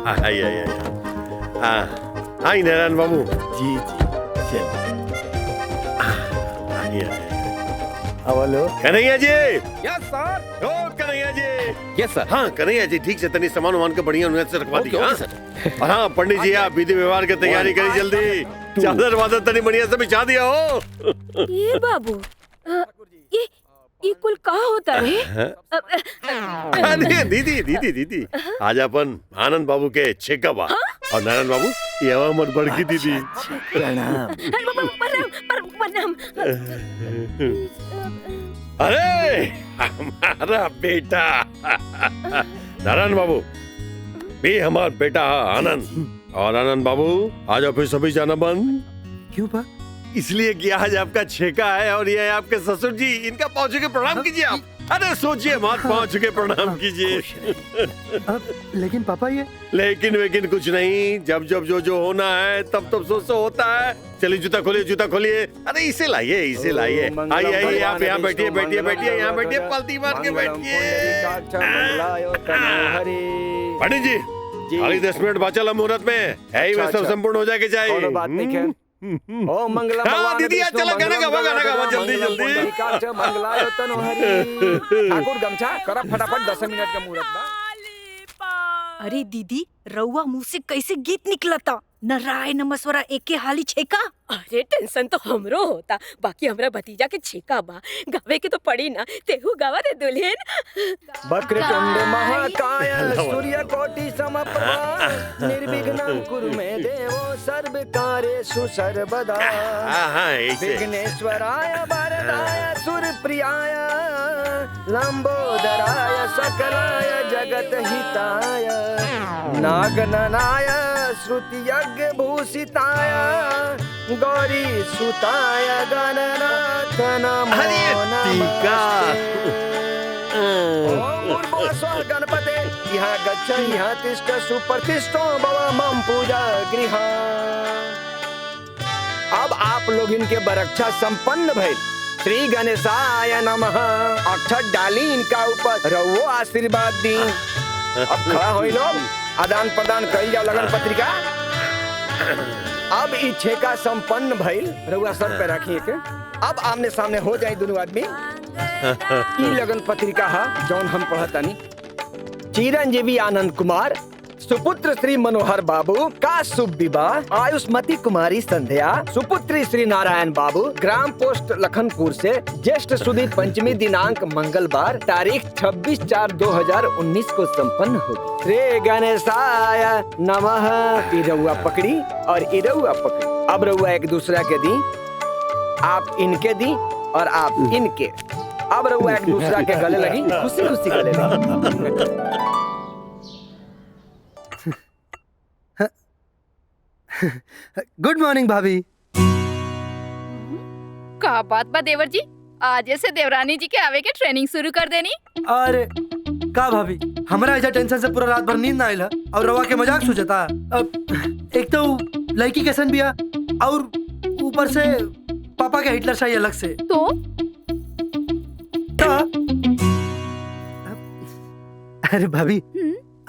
आइए आइए आई नारायण बाबू। जी जी आइए हेलो कन्हैया जी। यस सर। ओ कन्हैया जी। यस सर। हाँ कन्हैया जी ठीक से तनी सामान वामान के बढ़िया उन्हें से रखवा दी। हाँ सर। और हाँ पंडित जी आप विधि व्यवहार की तैयारी करी जल्दी। चादर वादर तनी बढ़िया से बिछा दिया हो। ये बाबू ये कुल कहाँ होता है? अरे दीदी दीदी दीदी आज अपन आनंद बाबू के छेका बा और नारायण बाबू ये हमार बड़की दीदी। प्रणाम। प्रणाम। अरे हमारा बेटा नारायण बाबू भी हमार बेटा आनंद। और आनंद बाबू आज ऑफिस सभी जाना बंद क्यों बा? इसलिए कि आज आपका छेका है और ये आपके ससुर जी इनका पहुंच के प्रणाम कीजिए आप। अरे सोचिए मत पहुंच के प्रणाम कीजिए। लेकिन पापा ये लेकिन कुछ नहीं जब जब जो होना है तब तब सो होता है। चलिए जूता खोलिए। अरे इसे लाइए आइए आइए आप यहाँ बैठिए यहाँ बैठिए पलटी मार के बैठिए। पंडित जी खाली 10 मिनट बाचल मुहूर्त में यही में सब संपूर्ण हो जाए चाहिए। ओ मंगलम हाँ दीदी आज चलो गाना गावा जल्दी मंगलाय तनोहरी। ठाकुर गमछा करा फटाफट 10 मिनट का मुहूर्त बा। अरे दीदी रउआ मुंह से कैसे गीत निकलता? न राय नमस्वरा एके हाली छेका। अरे टेंशन तो हमरो होता, बाकी हमरा भतीजा के छेका बा, गावे के तो पड़ी ना। तेहू गावा दे दुल्हन। वक्रतुंड महाकाय सूर्यकोटि समप्रभा निर्विघ्नं कुरु मे देवो सर्वकार्येषु सर्वदा। विघ्नेश्वराय वरदाय सुरप्रियाय लंबोदराय सकलाय जगतहिताय नागननाय श्रुतियज्ञ भूषिताय गौरी सुताय गणनाथ नमो नमः। गणपते यहाँ गच्छ यहाँ तिष्ठ सुप्रतिष्ठो भव मम पूजा गृह। अब आप लोग इनके बरक्षा संपन्न भइल। श्री गणेशाय नमः। अक्षत डाली इनका ऊपर रवो आशीर्वाद दी। अब खड़ा होई लोग आदान प्रदान कइल जाओ लगन पत्रिका। अब ई छेका संपन्न भइल रउआ सर पे रखिए के। अब आमने सामने हो जाए दोनों आदमी। ई लगन पत्रिका है जौन हम पढ़तानी। चिरंजीवी आनंद कुमार सुपुत्र श्री मनोहर बाबू का शुभ विवाह आयुष्मती कुमारी संध्या सुपुत्री श्री नारायण बाबू ग्राम पोस्ट लखनपुर से ज्येष्ठ सुदी पंचमी दिनांक मंगलवार तारीख 26/4/2019 को संपन्न होगी। श्री गणेशाय नमः। इरउआ पकड़ी और इरउआ पकड़ी। अब रउआ एक दूसरा के दी, आप इनके दी और आप इनके। अब रउआ एक दूसरा के गले लगी, खुशी खुशी गले लगी। गुड मॉर्निंग भाभी। का बात बा देवर जी, आज से देवरानी जी के आवे के ट्रेनिंग शुरू कर देनी। अरे का भाभी हमरा ऐसा टेंशन से पूरा रात भर नींद ना आइला और रवा के मजाक सोचता। अब एक तो लड़की कैसन बिया और ऊपर से पापा के हिटलर शाही अलग से। तो अरे भाभी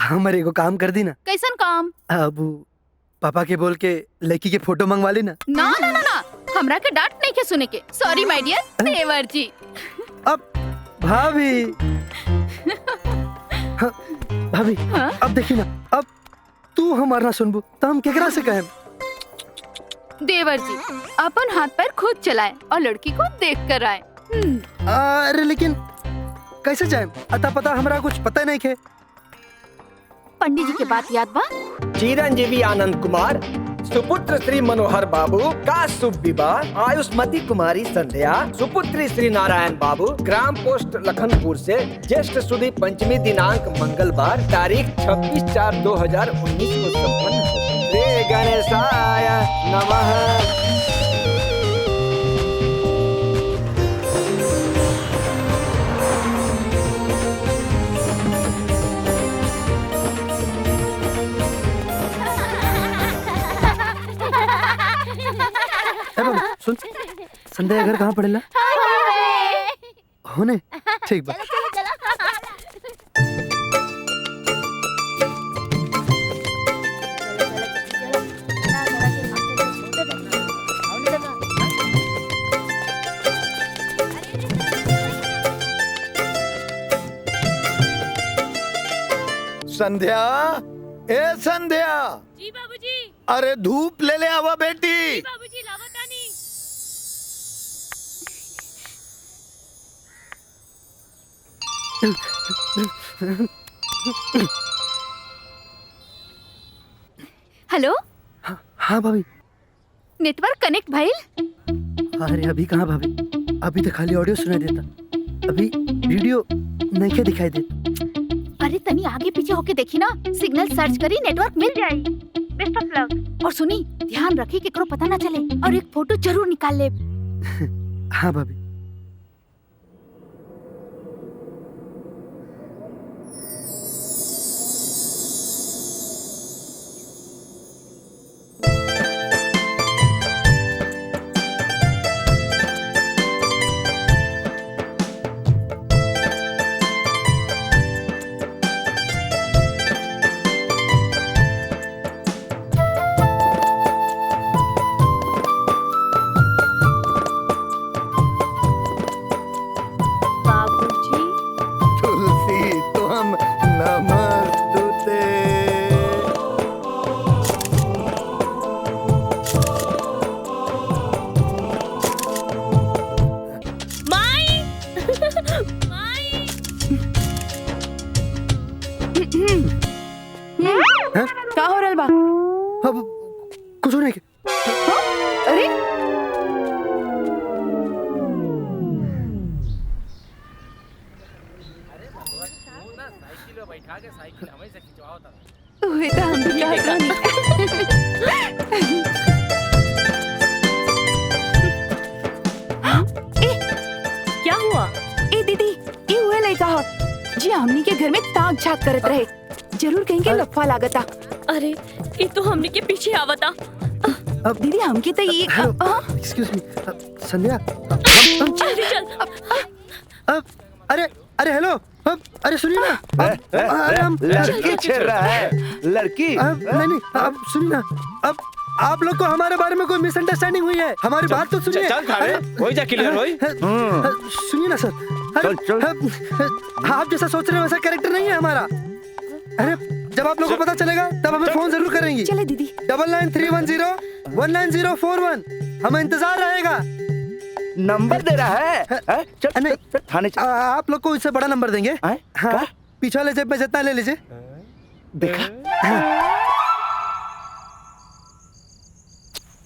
हमारे को काम कर दी ना। कैसन काम? अब पापा के बोल के लड़की के फोटो मंगवा लेना। ना ना ना ना, हमरा के डांट नहीं के सुने के। सॉरी माय डियर देवर जी। अब भाभी हाँ, भाभी हाँ? अब देखी ना, अब तू हमारा ना सुनबू तो हम केकरा से कहें? देवर जी अपन हाथ पैर खुद चलाए और लड़की को देख कर आए। अरे लेकिन कैसे जाए? अता पता हमरा कुछ पता नहीं है। पंडित जी के बात याद बा? चिरंजीवी आनंद कुमार सुपुत्र श्री मनोहर बाबू का शुभ विवाह आयुष्मती कुमारी संध्या सुपुत्री श्री नारायण बाबू ग्राम पोस्ट लखनपुर से ज्येष्ठ सुदी पंचमी दिनांक मंगलवार तारीख 26/4/2019 को संपन्न हो। श्री गणेशाय नमः। सुन संध्या घर कहाँ पड़ेला? होने ठीक बा। संध्या, ए संध्या, जी बाबूजी। अरे धूप ले ले आवा बेटी। बाबूजी लावतानी। हेलो, हाँ भाभी। नेटवर्क कनेक्ट भइल? अरे अभी कहाँ भाभी, अभी तो खाली ऑडियो सुनाई देता, अभी वीडियो नहीं क्या दिखाई देता। अरे तनी आगे पीछे होके देखी ना, सिग्नल सर्च करी, नेटवर्क मिल जाई। Best of luck. और सुनी, ध्यान रखी केकरो पता ना चले, और एक फोटो जरूर निकाल ले। हाँ भाभी। बाबूजी। तुलसी तुम नमस्तुते। माई। माई। का हो रहल बा? अब कुछ नहीं। अरे ओए तो हम भी कहत रहनी। क्या हुआ? ए दीदी, ये हुए लइका ह जी हमनी के घर में ताक झाक करत रहे। जरूर कहेंगे लफा लागता। अरे ये तो हमने के पीछे आवता। अब दीदी हमके तो ये एक्सक्यूज मी, संध्या। जल्दी चल। अब अरे अरे हेलो, अब अरे सुनिए ना। अरे हम लड़की छेड़ रहा है, लड़की। नहीं, अब सुनिए ना। अब आप लोग को हमारे बारे में कोई मिसअंडरस्टैंडिंग हुई है, हमारी बात तो सुनिए। चल खड़े, हो जा क्लियर होई। सुनिए ना सर। आप जैसा सोच रहे हो वैसा कैरेक्टर नहीं है हमारा। अरे जब आप लोगों को पता चलेगा तब हमें फोन जरूर करेंगी। चले दीदी। 9931019041। हमें इंतजार रहेगा। नंबर दे रहा है? चल नहीं, थाने चल। आप लोग को इससे बड़ा नंबर देंगे। हाँ, पीछे वाले जेब में जितना ले लीजिए। देखा?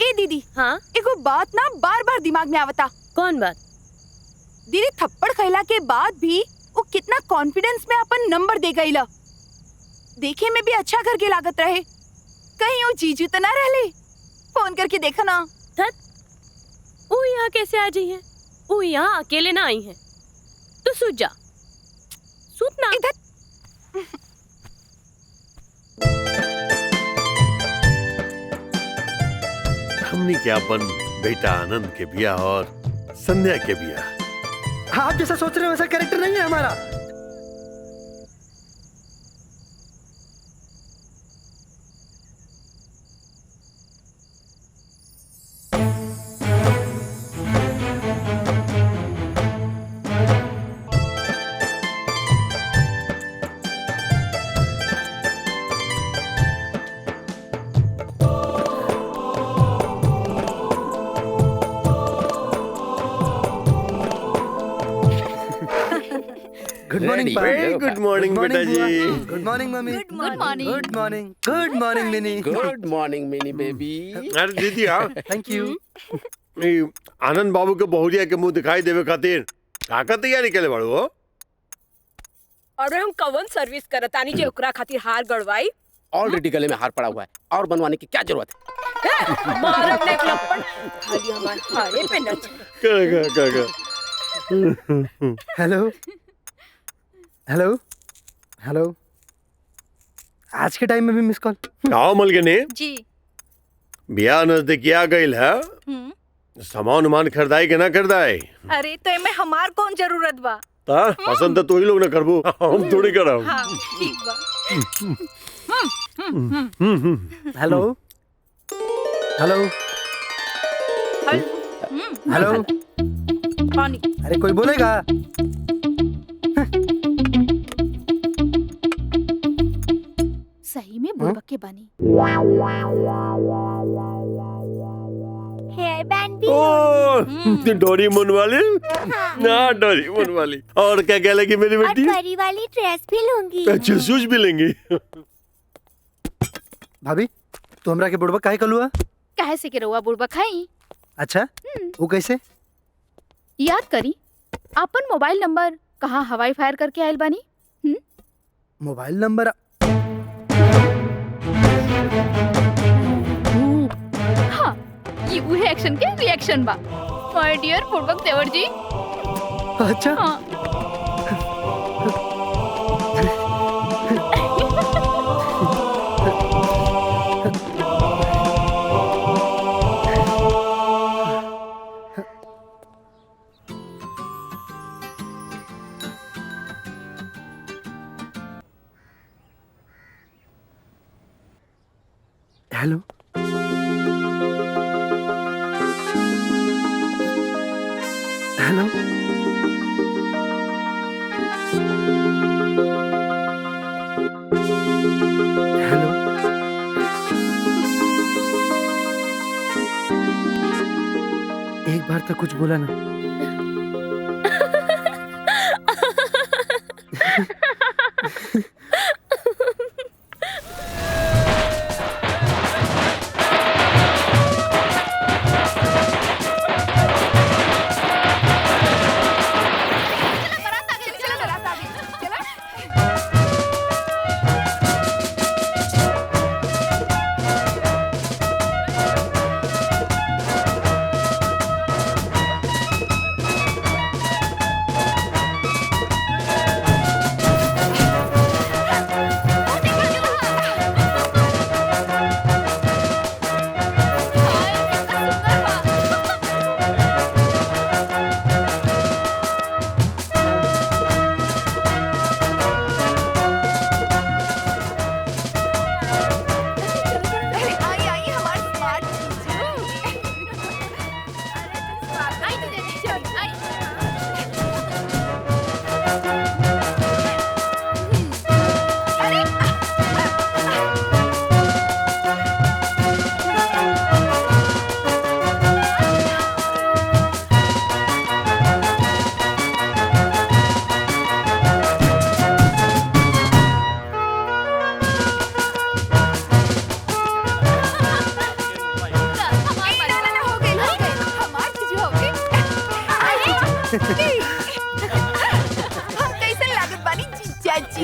ए दीदी, हाँ एगो बात ना बार बार दिमाग में आवता। कौन बात? दीदी थप्पड़ खैला के बाद भी वो कितना कॉन्फिडेंस में अपन नंबर दे गई ला। देखे में भी अच्छा करके लागत रहे। कहीं वो जीजू तो ना रहले? फोन करके देखा ना। वो यहाँ कैसे आ जाई है? वो यहाँ अकेले ना आई है। तू सूत जा, सूत ना। इधर हमने क्या अपन बेटा आनंद के बिया और संध्या के बिया। आप जैसा सोच रहे हो वैसा कैरेक्टर नहीं है हमारा। गुड मॉर्निंग गुड मॉर्निंग बेटा जी। Good morning mummy. Good morning. Good morning. Good morning mini. Good morning mini baby. अरे दीदी हाँ, थैंक यू। आनंद बाबू के बहुरिया के मुंह दिखाई देवे खातिर का तैयारी केले बाड़ू हो? अरे हम कवन सर्विस करतानी जे ओकरा खातिर हार गड़वाई। ऑलरेडी गले में हार पड़ा हुआ है, और बनवाने की क्या जरूरत है? मारब ने लपड़ खाली हमारे हारे पे नच। का हेलो हेलो हेलो। आज के टाइम में भी मिस कॉल। आओ मलगने, जी। बिया नजदीक आ गइल है। सामान उमान खरीदाई के ना खरीदाई? अरे तो एमे हमार कौन जरूरत बा? पसंद तो तू ही लोग ना करबू, हम थोड़ी करब। हाँ ठीक बा। Hello hello hello. पानी। अरे कोई बोलेगा? बुड़बक के बानी। हेयर बैंड भी ओ डोरेमोन वाली। हाँ डोरेमोन वाली। और क्या क्या लगी मेरी और बेटी? परी वाली ड्रेस भी लूंगी। अच्छे शूज भी लेंगी। भाभी तू हमरा के बुड़बक काहे कलुआ? काहे से के रउआ बुड़बक खाई? अच्छा वो कैसे? याद करी अपन मोबाइल नंबर कहाँ हवाई फायर करके आयल बानी? मोबाइल नंबर हाँ, ये उहे एक्शन के रिएक्शन बा। माय डियर बुड़बक देवर जी। अच्छा हाँ। हेलो हेलो हेलो एक बार तो कुछ बोला ना।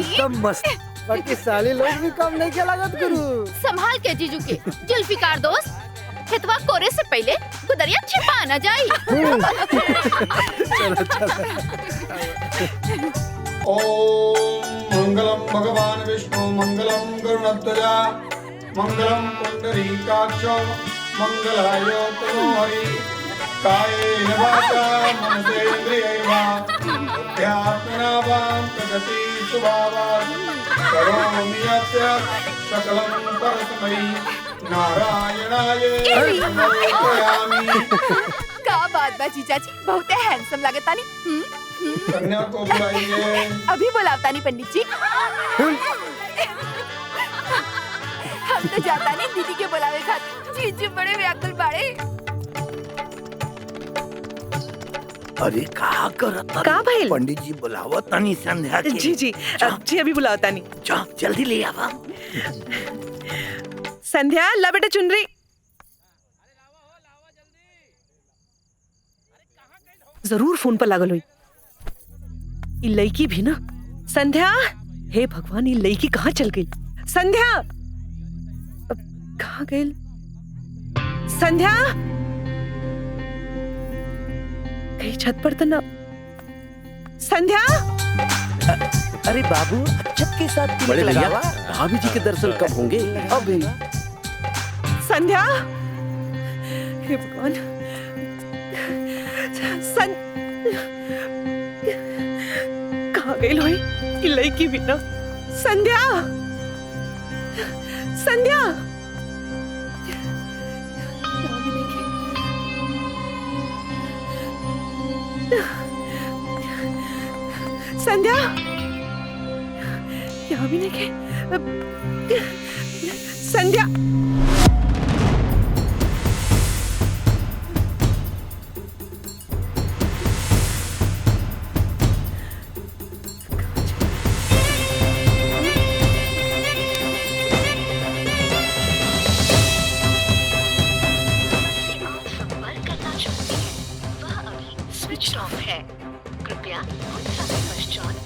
एकदम मस्त। बाकी साले लोग भी कम नहीं के लागत गुरु। संभाल के जीजू के जुल्फिकार दोस्त। खेतवा कोरे से पहले गुदरिया छिपा न जाई। चलो चलो। ओम मंगलम भगवान विष्णु मंगलम गरुड़ध्वजा मंगलम पुंडरीकाक्ष मंगलाय तनोहरि कायेन वाचा मनसेन्द्रियैः वा बुद्ध्यात्मना वा प्रकृति स्वभावात् करोमि यस्य सकलं परस्मै नारायणाय समर्पयामि। का बात बा जीजा जी, बहुत हैंडसम लागतानी। कन्या को बुलाइए। अभी बुलावतानी पंडित जी। हम तो जाता नहीं दीदी के बुलावे खातिर। जीजू बड़े व्याकुल बाड़े। अरे का करत? का भइल? पंडित जी बुलावत तनी संध्या के। जी जी जी अभी बुलाता नहीं। जा जल्दी ले आवा। संध्या ला बेटा चुनरी। जरूर फोन पर लागल हुई। ई लड़की भी ना। संध्या, हे भगवान ये लड़की कहाँ चल गई? संध्या कहाँ गई? संध्या कहीं छत पर तो ना। संध्या अरे बाबू छत के साथ बड़े भैया लगावा। भाभी जी के दर्शन कब होंगे? अभी संध्या, हे भगवान। कहाँ गई लोई? ये लड़की भी ना। संध्या, संध्या संध्या यहाँ भी नहीं गए। संध्या। स्विच ऑफ है, कृपया कुछ समय पश्चात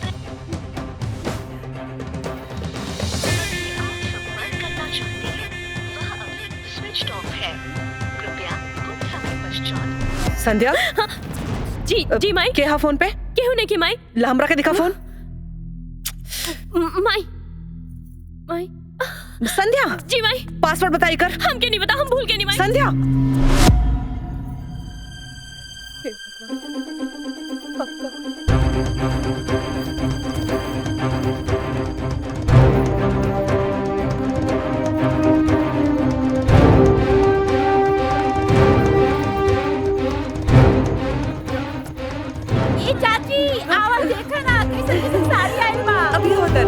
संपर्क करना चाहते हैं, वह अभी स्विच ऑफ है, कृपया कुछ समय पश्चात। संध्या। हाँ, जी जी माई के हा फोन पे केहू ने की माई ला हमरा के दिखा फोन। माई माई संध्या। जी माई पासवर्ड बताई कर। हमके नहीं बता, हम भूल के नहीं माई। संध्या। ये चाची आवाज देखा ना, कैसे कैसे साड़ी आई बा। अभी होता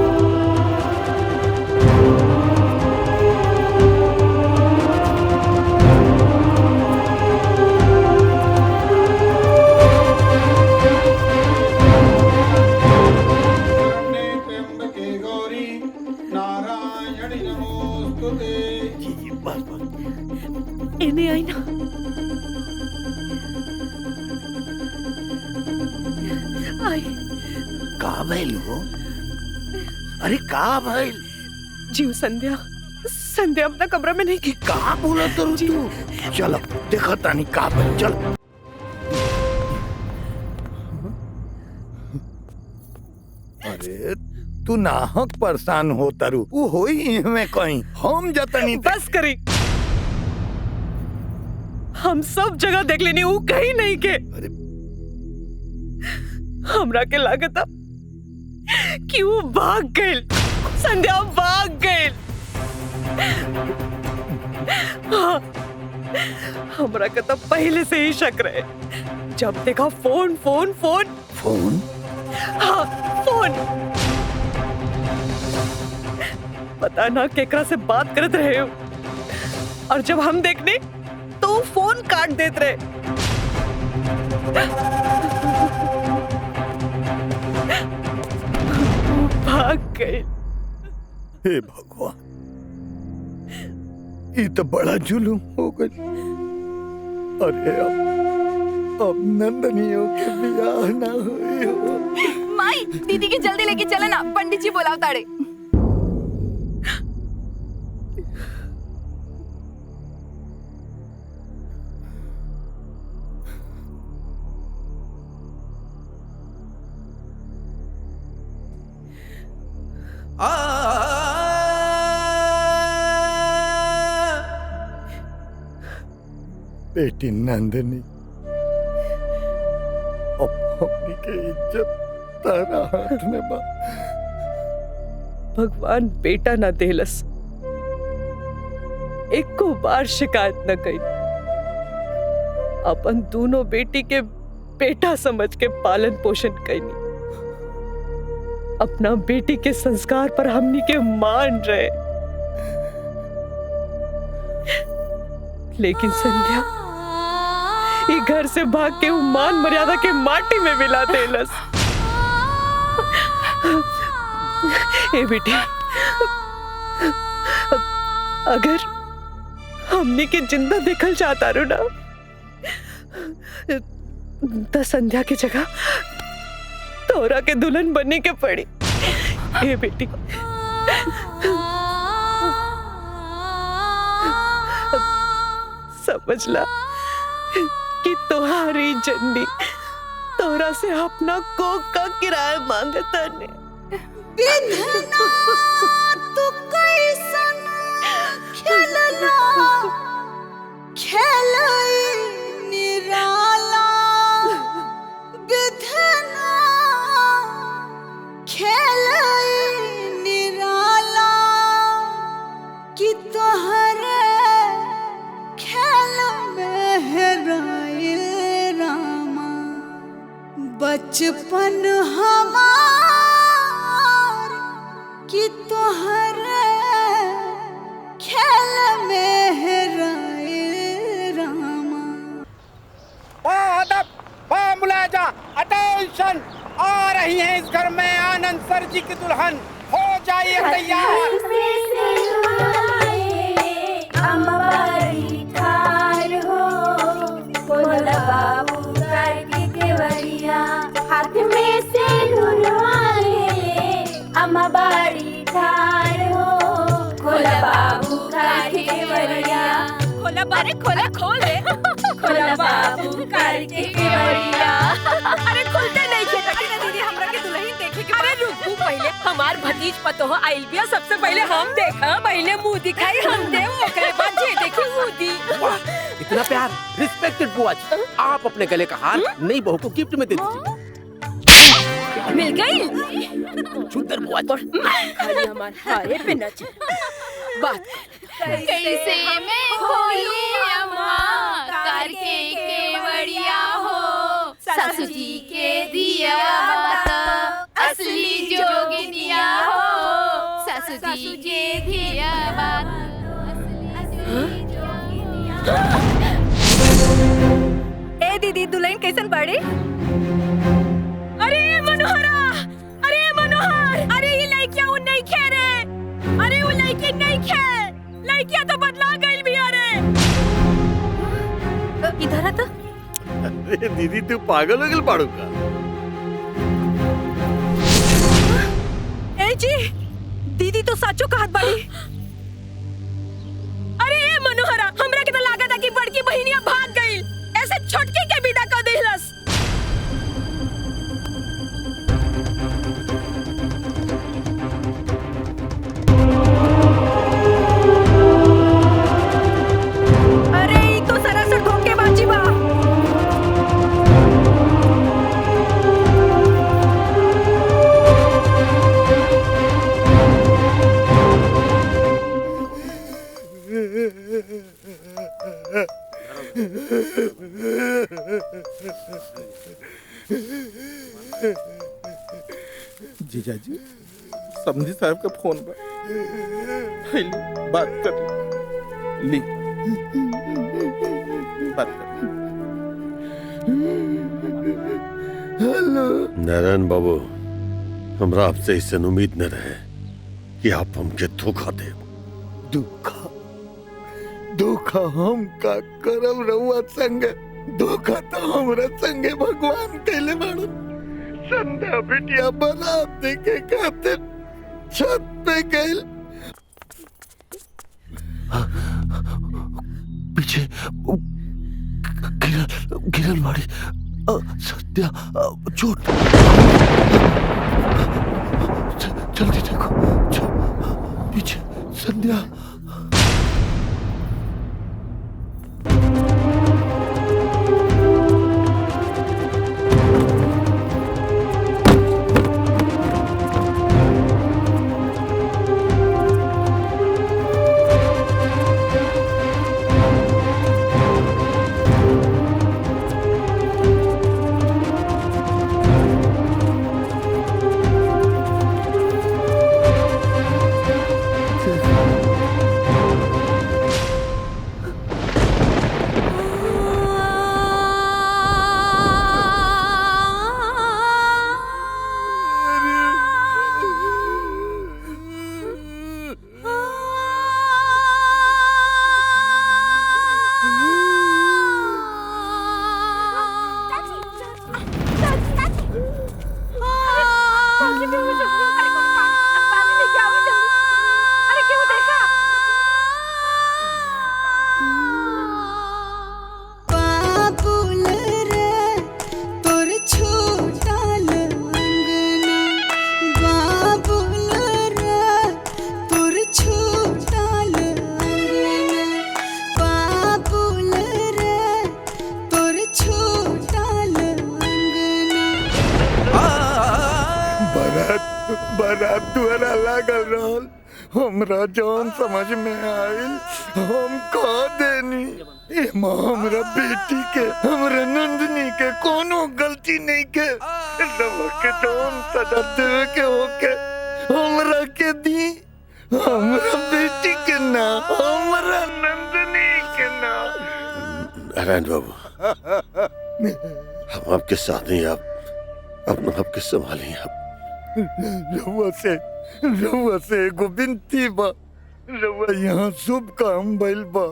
त्र्यंबके गौरी नारायणी नमोस्तुते। जी बस इन्हें आई ना। आई का भइल हो? अरे का भइल? जीव संध्या। संध्या अपना कमरा में नहीं की। का बोला तू? चल देखा तानी का भइल, चल। अरे तू नाहक परेशान हो तारू, वो होई में कहीं हम जतनी। बस करी, हम सब जगह देख लेनी, वो कहीं नहीं के। हमरा के लागत कि वो भाग गए। संध्या भाग गए। हाँ, हमरा के तो पहले से ही शक रहे। जब देखा फोन फोन फोन फोन। हाँ फोन। पता ना केकरा से बात करत रहे हो, और जब हम देखने तो वो फोन काट देते रहे। भाग गए। हे भगवान, ये तो बड़ा जुलूम हो गया। अरे अब नंदनियों के ब्याह ना हुई हो। माई दीदी की जल्दी लेके चले ना, पंडित जी बोलाव ताड़े। बेटी नंदनी, अब अपनी के इज्जत तारा हाथ में बा। भगवान बेटा ना देलस, एक को बार शिकायत न कई। अपन दोनों बेटी के बेटा समझ के पालन पोषण कैनी। अपना बेटी के संस्कार पर हमनी के मान रहे, लेकिन संध्या ये घर से भाग के वो मान मर्यादा के माटी में मिला देलस। ए बेटी, अगर हमने के जिंदा देखल चाहता रो ना, तो संध्या की जगह तोरा के दुल्हन बनने के पड़ी। ए बेटी, समझ ला कि तोहारी जन्नी तोरा से अपना कोक का किराया मांगता ने। तू कैसन खेलना खेलई निराला विधना खेलई निराला कि तोहरे खेल में हेराइल रामा बचपन हमार कि तोहरे खेल अदब, पाँव मुलाया जा। अटेंशन, आ रही हैं इस घर में आनंद सर जी की दुल्हन, हो जाइए तैयार। हाथ में से अम्मा बाड़ी ठार हो, खोला बाबू कार के केवड़िया, खोला बारे खोला खोल दे, खोला बाबू कार के केवड़िया। अरे खुलते नहीं थे ना दीदी, हमरा के दुल्हन देखे के। अरे रुकू, पहले हमार भतीज पतो आइल बिया, सबसे पहले हम देखा, पहले मुंह दिखाई हम दे, ओकरे बाद जे देखी मुंह दी। इतना प्यार, रिस्पेक्टेड बुआ जी, आप अपने गले का हार नई बहू को गिफ्ट में दे दीजिए। मिल गई शुद्ध बुआ जी, खाली हमार हारे पे नच बात। कैसे मैं खोलूं अम्मा कार के केवड़िया हो, सासू जी के दिया बात असली जोगिनिया हो, सासू जी के दिया बात असली जोगिनिया। ए दीदी, दुल्हन कैसन बाड़ी? अरे मनोहरा, अरे मनोहर, अरे ये लड़कियां उन नहीं खे रे, अरे वो लड़की नहीं खे, लड़कियां तो बदला गई भी। अरे इधर आ तो। अरे दीदी, तू पागल हो गई पाड़ू का? ए जी, दीदी तो साचो कहत बाड़ी। अरे ये मनोहरा, हमरा के तो लागत है कि बड़की बहिनिया भाग गई, ऐसे छोटकी के विदा कर देहलस। अरे ई तो सरासर धोखेबाजी बा। जीजा जी, समझी साहब का फोन पर बात कर ली, बात कर। हेलो नारायण बाबू, हमरा आपसे इससे उम्मीद न रहे कि आप हमके धोखा दे। धोखा धोखा हम का करब रहुआ संगे, धोखा तो हमरा संगे भगवान कैले बाड़ू। संध्या बिटिया बारात देखे खातिर छत पे गइल, पीछे गिरल बाड़ी संध्या, चोट। जल्दी देखो, पीछे संध्या। बारात द्वारा लागल रहल, हमरा जौन समझ में आइल हम कह देनी। एमा हमरा बेटी के, हमरा नंदनी के कोनो गलती नहीं के। रवा के जौन सजा देवे के होके हमरा के दी, हमरा बेटी के ना, हमरा नंदनी के ना। नारायण बाबू, हम आपके साथ हैं, आप अपना आपके संभालिए। आप रउआ से एगो बिनती बा, रउआ यहाँ शुभ काम भइल बा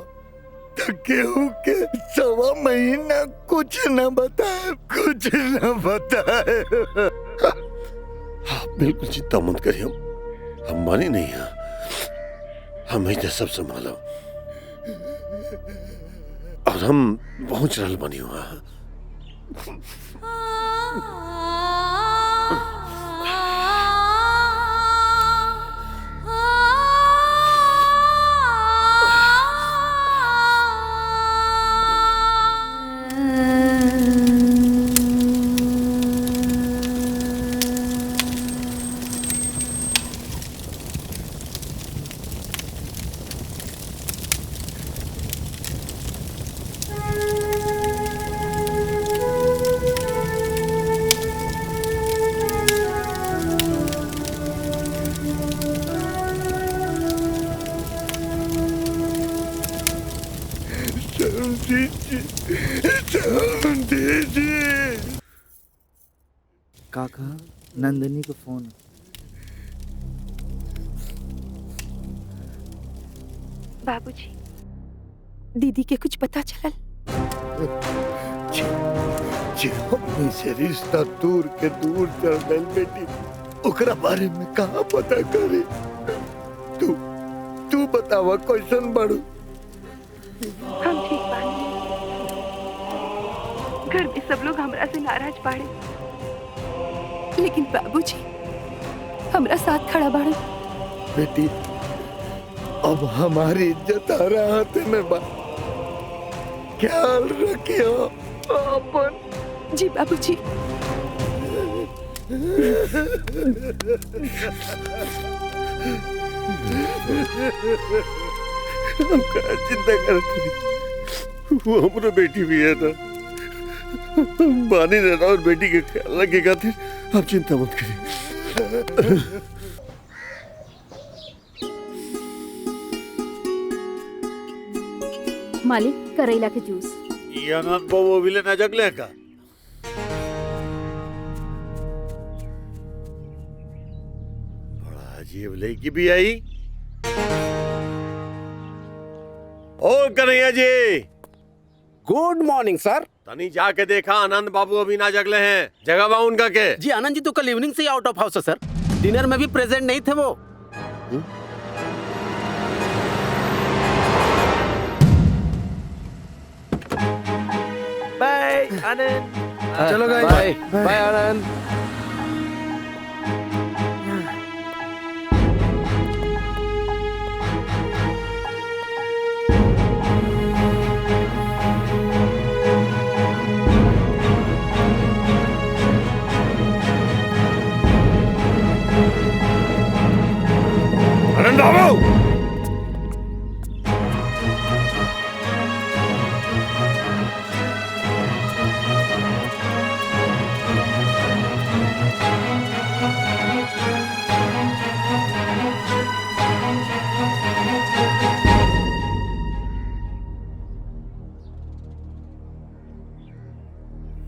त केहू के 1.25 महीना कुछ न बताए। आप बिल्कुल चिंता मत करिए, हम मानी नहीं हैं, हम ही सब संभालो और हम पहुंच रहा बनी हुआ। काका, नंदिनी को फोन। बाबूजी, दीदी के कुछ पता चलल? जे हमनी से रिश्ता दूर के दूर चल गई बेटी, ओकरा बारे में कहाँ पता करे। तू बतावा कैसन बड़ू? हम ठीक बानी। घर में सब लोग हमरा से नाराज बाड़े, लेकिन बाबूजी हमरा साथ खड़ा बाड़े। बेटी, अब हमारी इज्जत आ रहा हाथ में बा, ख्याल रखियो अपन। जी बाबूजी। हम क्या चिंता करते नहीं, वो हमारा बेटी भी है ना, मानी रहना और बेटी के ख्याल रखेगा। फिर आप चिंता मत करिए। मालिक, करेला के जूस। ये अनंत बाबू भी लेना जगले का। बड़ा अजीब लड़की भी आई। ओ कन्हैया जी, गुड मॉर्निंग सर। तनी जाके देखा आनंद बाबू अभी ना जगले हैं, जगह बा उनका के? जी आनंद जी तो कल इवनिंग से ही आउट ऑफ हाउस है सर, डिनर में भी प्रेजेंट नहीं थे वो। बाय आनंद। चलो गाइस, बाय बाय आनंद। आनंद बाबू,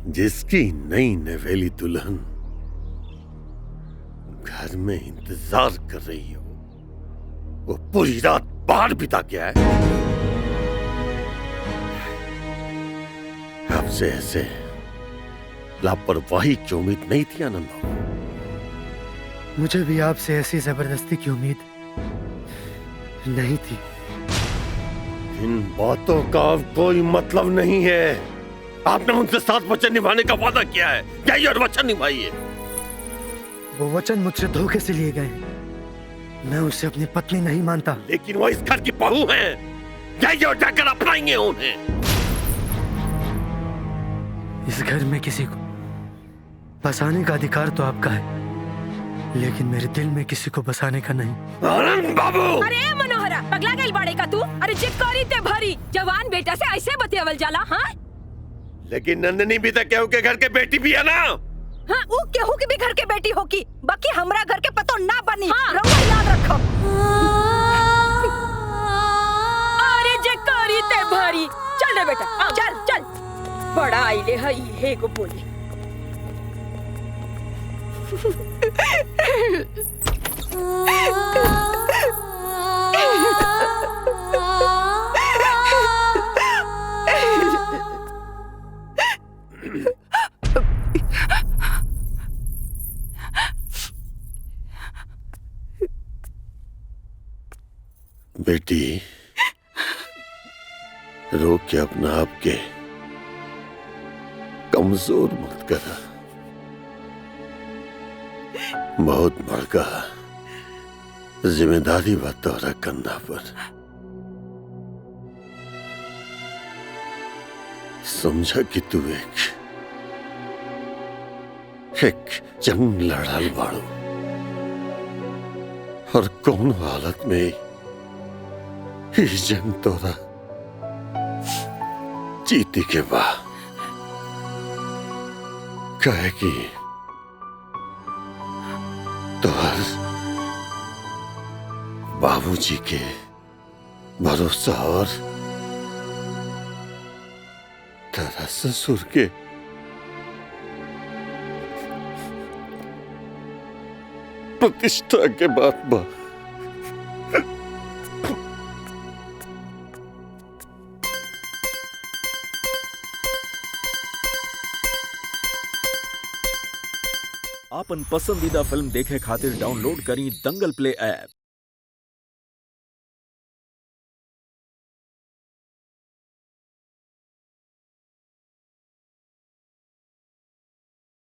जिसकी नई नवेली दुल्हन घर में इंतजार कर रही हो, वो पूरी रात बाहर बिता के आए। आपसे ऐसे लापरवाही की उम्मीद नहीं थी आनंद बाबू। मुझे भी आपसे ऐसी जबरदस्ती की उम्मीद नहीं थी। इन बातों का कोई मतलब नहीं है। आपने मुझसे 7 वचन निभाने का वादा किया है, जाइए और वचन निभाइए। वो वचन मुझसे धोखे से लिए गए। मैं उसे अपनी पत्नी नहीं मानता। लेकिन वो इस घर की बहू हैं, जाइए और जाकर अपनाएंगे उन्हें। इस घर में किसी को बसाने का अधिकार तो आपका है, लेकिन मेरे दिल में किसी को बसाने का नहीं। आनंद बाबू! अरे मनोहरा, पगला गई बाड़े का तू? अरे जिक्कारी ते भरी जवान बेटा से ऐसे बतियावल जाला? हाँ, लेकिन नंदिनी भी तो केहू के घर के बेटी भी है ना। हाँ, वो केहू की भी घर के बेटी होगी, बाकी हमरा घर के पतो ना बनी। हाँ। रउआ याद रखो। अरे जिक्कारी ते भरी, चल रे बेटा, चल चल। बड़ा आइले है ये को बोली। बेटी रो के अपना आप के कमजोर मत करा। बहुत बड़का जिम्मेदारी बा तोहरा कंधा पर। समझा कि तू एक जंग लड़ाल बाड़ू और कौन हालत में ही जंग तोरा जीती के बा। कहे कि तोहर बाबूजी के भरोसा और तेरा ससुर के प्रतिष्ठा के बात बा। आपन पसंदीदा फिल्म देखे खातिर डाउनलोड करी दंगल प्ले ऐप।